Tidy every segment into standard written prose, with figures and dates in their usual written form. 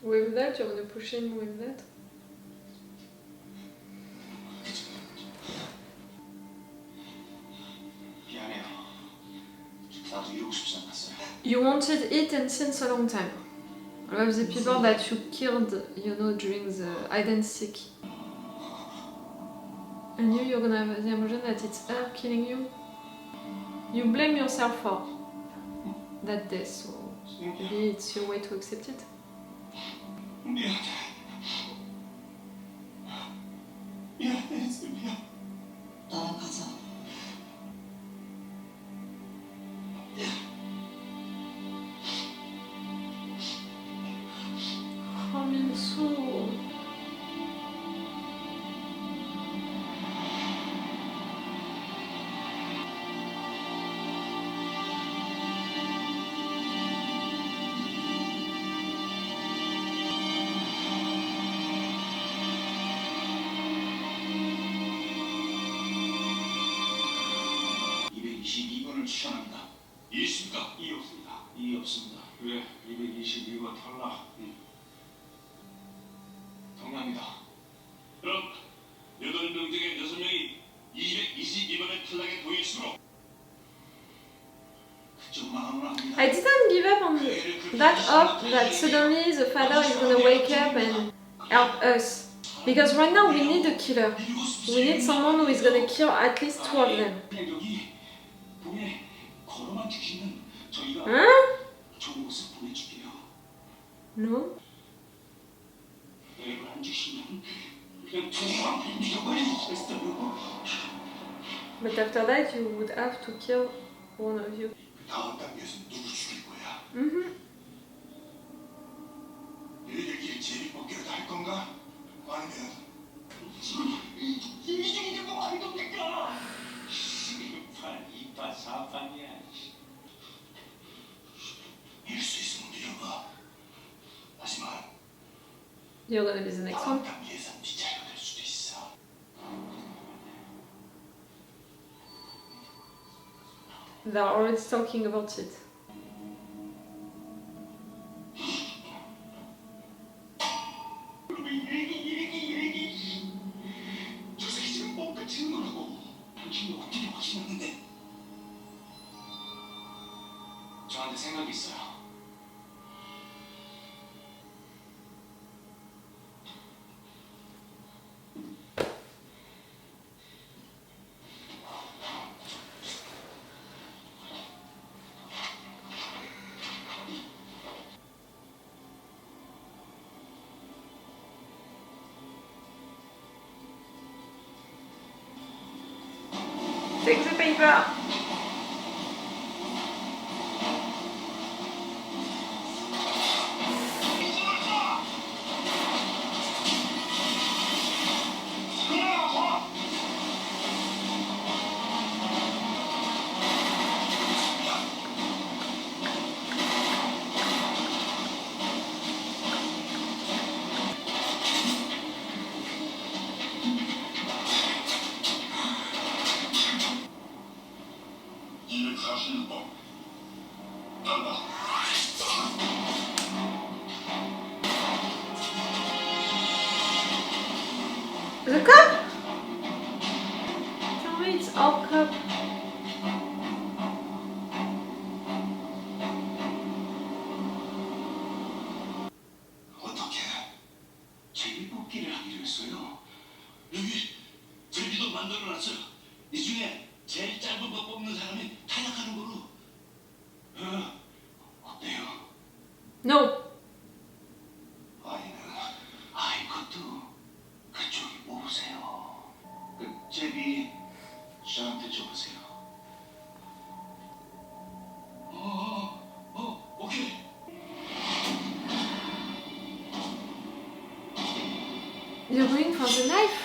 Wavelet, you're gonna push in wavelet. You wanted it and since a long time. One of the people that you killed, you know, during the hide and seek. And you're gonna have the emotion that it's her killing you. You blame yourself for that death, so maybe it's your way to accept it. 나랑 가자. 민수. 추천합니다. 이의 있습니까? 이의 없습니다. 이의 없습니다. 왜? 222번 탈락. 동의합니다. 그럼 8명 중에 6명이 222번의 탈락에 동의했으므로 그쪽 마음으로 합니다. I didn't give up on that hope that suddenly the father is gonna wake up and help us. Because right now we need a killer. We need someone who is gonna kill at least 2 of them. Huh? No? But after that you would have to kill one of you. Mm-hmm. You're gonna be the next one. They're already talking about it. 저한테 생각이 있어요. Take the paper. The cup? Tell me it's our cup. 어떻게 제비뽑기를 하기로 했어요? 여기 제비도 만들어놨어요. 이 중에 제일 짧은 거 뽑는 사람이 타락하는 거로. 어때요? No. 아이것도 그쪽이 뽑으세요. 그 제비 저한테 줘보세요. 오케이. You're going for the knife?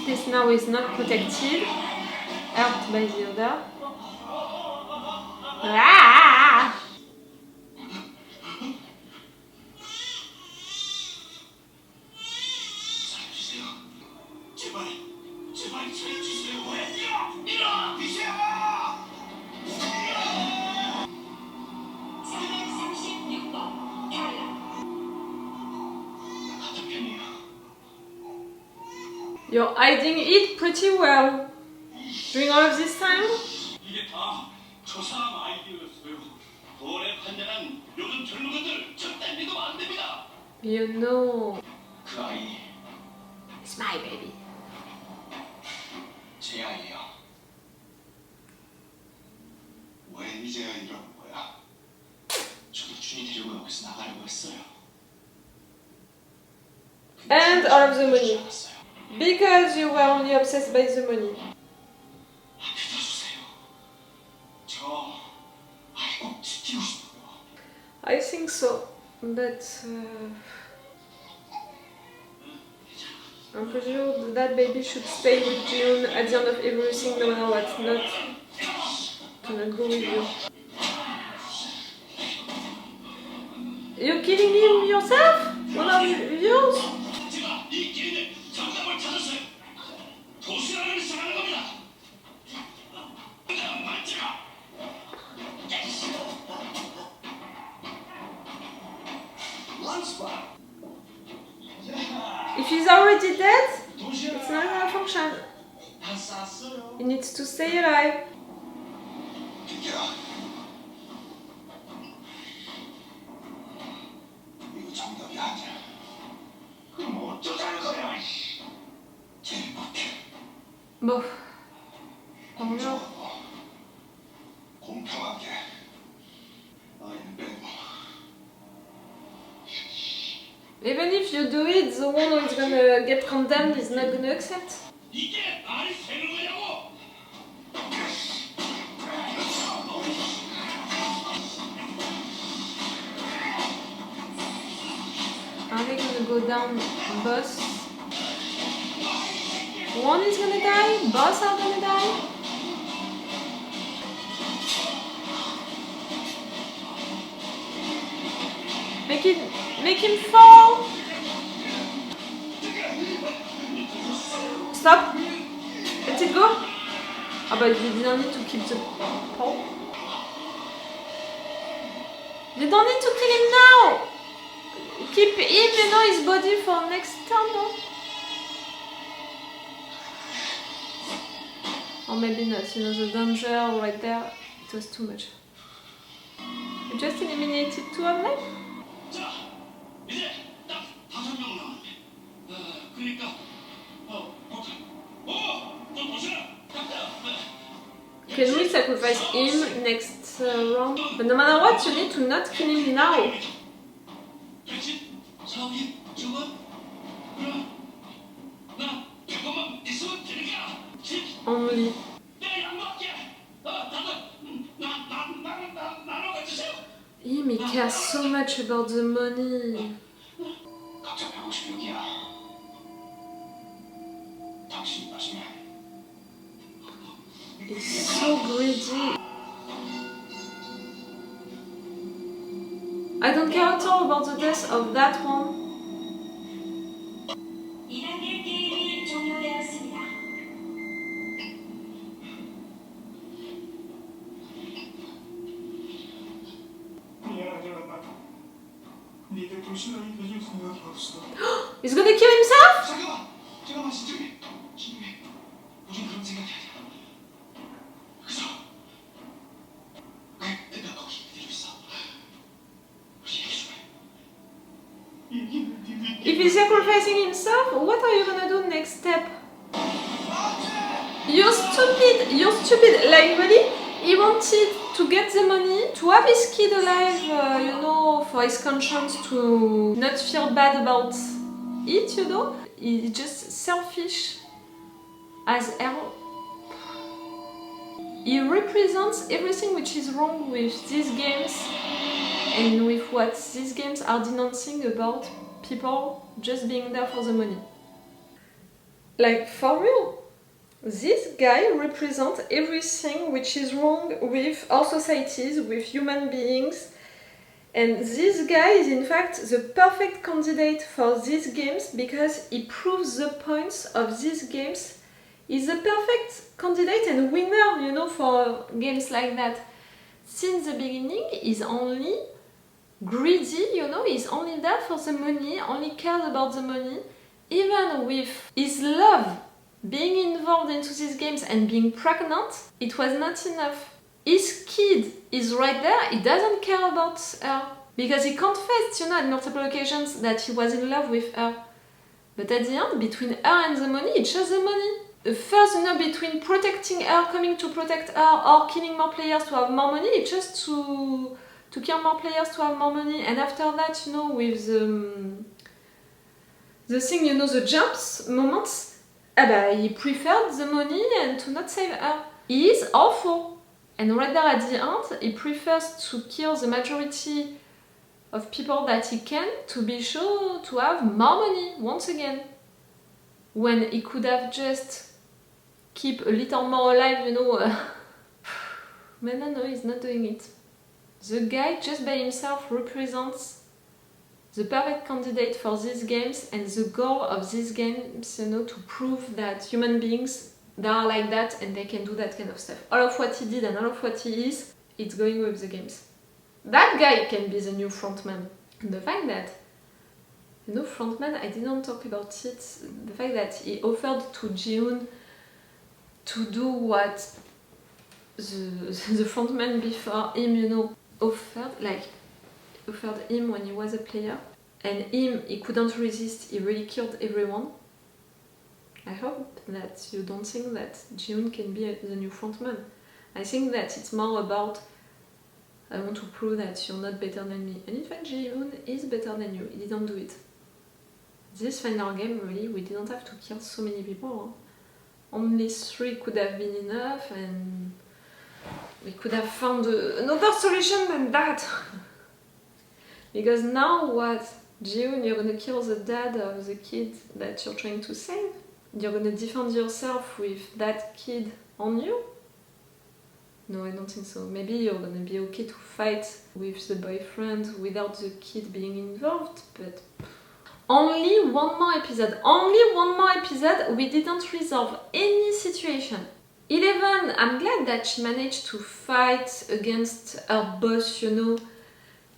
This now is not protected, helped by the other. Ah! 살려주세요. 제발. 제발 살려주세요. 밀어! 미세야! 436번 탈락. 같은 편이에요. You're hiding it pretty well. During all of this time? 이게 다 저 사람 아이디어였어요. 거래 판매란 요즘 젊은 것들 절대 믿으면 안 됩니다. You know. 그 아이 It's my baby. 제 아이예요. 왜 이제야 이러는 거야? 저도 준이 데리고 여기서 나가려고 했어요. And all of the money. 알았어요. Because you were only obsessed by the money. 믿어주세요. 저 아이 꼭 지키고 싶어요. I think so. But I'm pretty sure that baby should stay with Gi-hun at the end of everything no matter what. To not go with you. You're killing him yourself? One of yours? 제가 이 길에 정답을 찾았어요. 도시락을 시작하는 겁니다. 말지마. If he's already dead, 도시락 it's not gonna function. 다 쌌어요. He needs to stay alive. 비켜라. 이거 정답이 아니야. 그럼 어쩌자는 거야? 행복해. 뭐, 방금 공평하게 아이는 빼고. even if you do it, the one who is gonna get condemned is not gonna accept. 이게 말이 되는 거냐고? Are they gonna go down boss? One is gonna die, boss are gonna die. Make him fall. Stop. Let it go. Ah but you didn't need to keep the pole. You don't need to kill him now. Keep him, you know, his body for next turn, no? Or maybe not, you know, the danger right there, it was too much. You just eliminated two of them? 자, 이제 딱 5명 남았네. 그러니까 또 도시락. Can we sacrifice him next round? But no matter what, you need to not kill him now. 백신, 사기, 증언. 그럼 나 100원만 있으면 되는 거야. Only. 내가 양보할게. 다들 나눠 가주세요. Him, he cares so much about the money. 각자 156이야. 당신이 마시면 He's so greedy. I don't care at all about the death of that one. 2단계 게임이 종료되었습니다. 미안하지만 니들 도시락이 되줄 생각이 없어. He's gonna kill himself? 잠깐만 진정해. 우린 그런 생각이 아니야. 그래서 내가 거기 그대로 있어. 우리 얘기 좀 해. If he's sacrificing himself, what are you gonna do next step? You're stupid. Like really, he wanted to get the money, to have his kid alive, you know, for his conscience to not feel bad about it, you know. He's just selfish as hell. He represents everything which is wrong with these games and with what these games are denouncing about people just being there for the money. Like, for real. This guy represents everything which is wrong with our societies, with human beings. And this guy is in fact the perfect candidate for these games because he proves the points of these games He's the perfect candidate and winner, you know, for games like that. Since the beginning, he's only greedy, you know, he's only there for the money, only cares about the money. Even with his love being involved into these games and being pregnant, it was not enough. His kid is right there, he doesn't care about her. Because he confessed, you know, on multiple occasions that he was in love with her. But at the end, between her and the money, he chose the money. First, you know, between protecting her, coming to protect her, or killing more players to have more money, he chose to kill more players to have more money. And after that, you know, with the thing, you know, the jumps moments, he preferred the money and to not save her. He is awful. And right there at the end, he prefers to kill the majority of people that he can to be sure to have more money once again. When he could have just keep a little more alive, you know. But no, he's not doing it. The guy just by himself represents the perfect candidate for these games and the goal of these games, you know, to prove that human beings, they are like that and they can do that kind of stuff. All of what he did and all of what he is, it's going with the games. That guy can be the new frontman. And the fact that, you know, frontman, I didn't talk about it, the fact that he offered to Gi-hun to do what the frontman before him, you know, offered him when he was a player, and he couldn't resist, he really killed everyone. I hope that you don't think that Gi-hun can be the new frontman. I think that it's more about, I want to prove that you're not better than me. And in fact, Gi-hun is better than you. He didn't do it. This final game, really, we didn't have to kill so many people. Huh? Only 3 could have been enough, and we could have found another solution than that. Because now what? Gi-hun, you're gonna kill the dad of the kid that you're trying to save? You're gonna defend yourself with that kid on you? No, I don't think so. Maybe you're gonna be okay to fight with the boyfriend without the kid being involved, but only one more episode, we didn't resolve any situation. 11, I'm glad that she managed to fight against her boss, you know,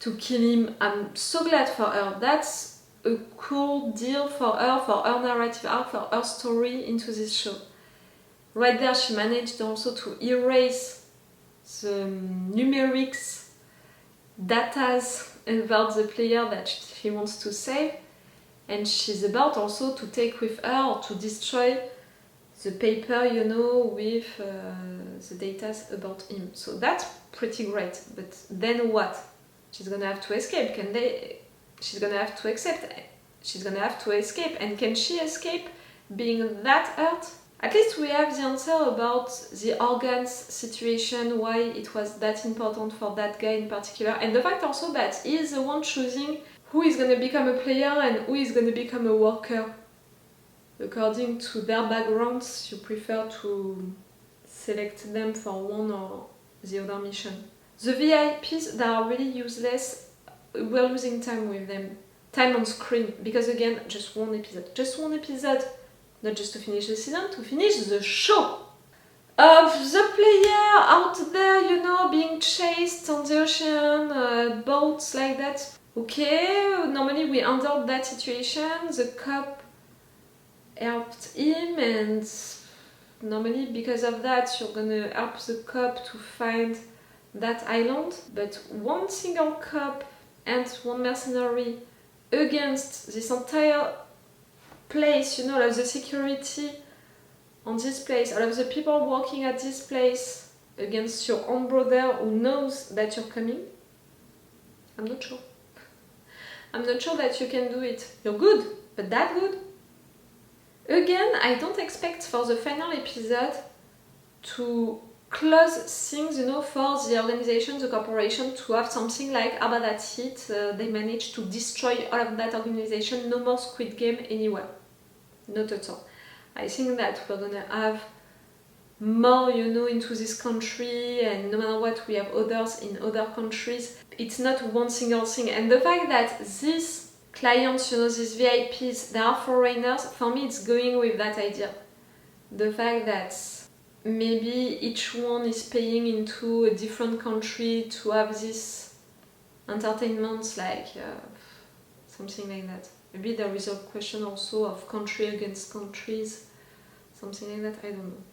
to kill him. I'm so glad for her. That's a cool deal for her narrative arc, for her story into this show. Right there, she managed also to erase the numerics, datas about the player that she wants to save. And she's about also to take with her or to destroy the paper, you know, with the data about him. So that's pretty great. But then what? She's gonna have to escape. She's gonna have to accept. She's gonna have to escape. And can she escape being that hurt? At least we have the answer about the organs situation, why it was that important for that guy in particular. And the fact also that he is the one choosing who is going to become a player and who is going to become a worker. According to their backgrounds, you prefer to select them for one or the other mission. The VIPs that are really useless, we're losing time with them. Time on screen, because again, just one episode. Not just to finish the season, to finish the show. Of the player out there, you know, being chased on the ocean, boats like that. Okay, normally we handled that situation, the cop helped him, and normally because of that you're gonna help the cop to find that island. But one single cop and one mercenary against this entire place, you know, all of the security on this place, all of the people working at this place against your own brother who knows that you're coming, I'm not sure. I'm not sure that you can do it. You're good, but that good? Again, I don't expect for the final episode to close things, you know, for the organization, the corporation, to have something like, but that's it, they managed to destroy all of that organization, no more Squid Game anywhere. Not at all. I think that we're gonna have more, you know, into this country, and no matter what, we have others in other countries. It's not one single thing. And the fact that these clients, you know, these VIPs, they are foreigners, for me it's going with that idea. The fact that maybe each one is paying into a different country to have this entertainment, like something like that. Maybe there is a question also of country against countries, something like that, I don't know.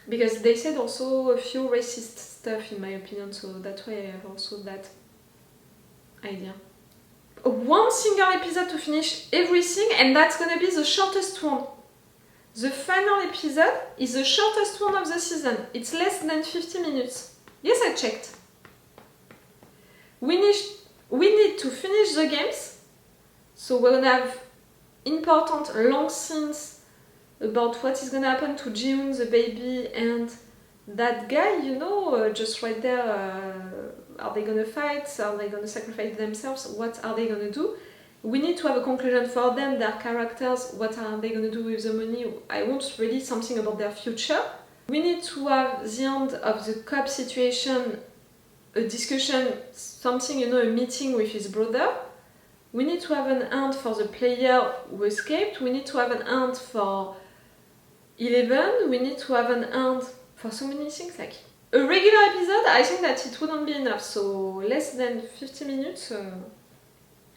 Because they said also a few racist stuff in my opinion, so that's why I have also that idea. One single episode to finish everything, and that's gonna be the shortest one. The final episode is the shortest one of the season. It's less than 50 minutes. Yes, I checked. We need to finish the games, so we're gonna have important long scenes about what is gonna happen to Gi-hun, the baby, and that guy, you know, just right there. Are they gonna fight? Are they gonna sacrifice themselves? What are they gonna do? We need to have a conclusion for them, their characters, what are they gonna do with the money. I want really something about their future. We need to have the end of the cop situation, a discussion, something, you know, a meeting with his brother. We need to have an end for the player who escaped. We need to have an end for 11. We need to have an end for so many things. Like a regular episode, I think that it wouldn't be enough, so less than 50 minutes.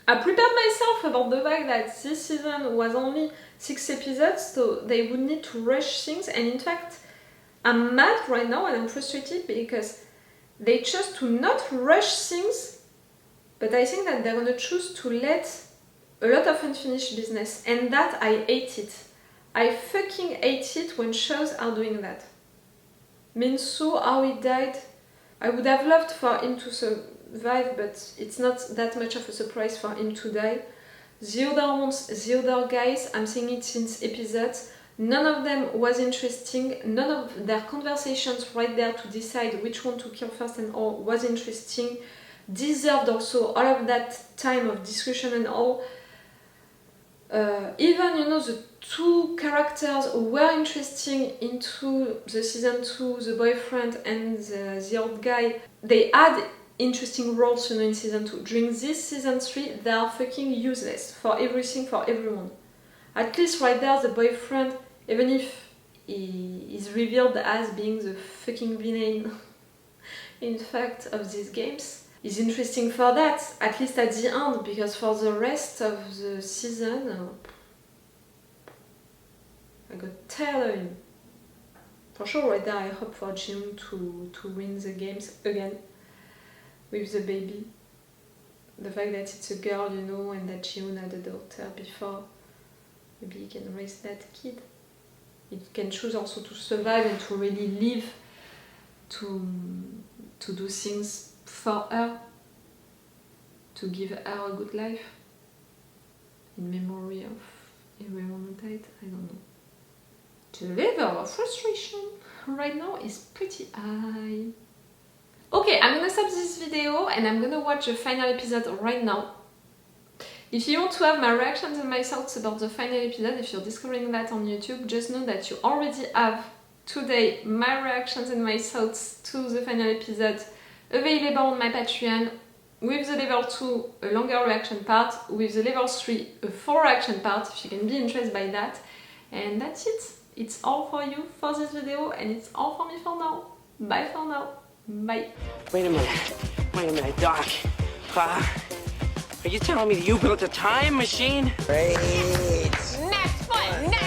I prepared myself about the fact that this season was only 6 episodes, so they would need to rush things, and in fact, I'm mad right now and I'm frustrated because they chose to not rush things, but I think that they're gonna choose to let a lot of unfinished business, and that I hate it. I fucking hate it when shows are doing that. Min-soo, how he died, I would have loved for him to survive, but it's not that much of a surprise for him to die. The other ones, the other guys, I'm saying it since episodes, none of them was interesting, none of their conversations right there to decide which one to kill first and all was interesting, deserved also all of that time of discussion and all. Even, you know, the two characters who were interesting into the season 2, the boyfriend and the old guy, they had interesting roles, you know, in season 2. During this season 3, they are fucking useless for everything, for everyone. At least right there, the boyfriend, even if he is revealed as being the fucking villain, in fact, of these games, is interesting for that, at least at the end, because for the rest of the season, I got tired of him. For sure, right there, I hope for Gi-hun to win the games again with the baby. The fact that it's a girl, you know, and that Gi-hun had a daughter before, maybe he can raise that kid. He can choose also to survive and to really live, to do things for her, to give her a good life in memory of everyone who died. I don't know. The level of frustration right now is pretty high. Okay, I'm gonna stop this video and I'm gonna watch the final episode right now. If you want to have my reactions and my thoughts about the final episode, if you're discovering that on YouTube, just know that you already have today my reactions and my thoughts to the final episode available on my Patreon, with the level 2 a longer reaction part, with the level 3 a full reaction part, if you can be interested by that. And that's it. It's all for you for this video, and it's all for me for now. Bye for now. Bye. Wait a minute, Doc. Are you telling me that you built a time machine? Great. Next one, next.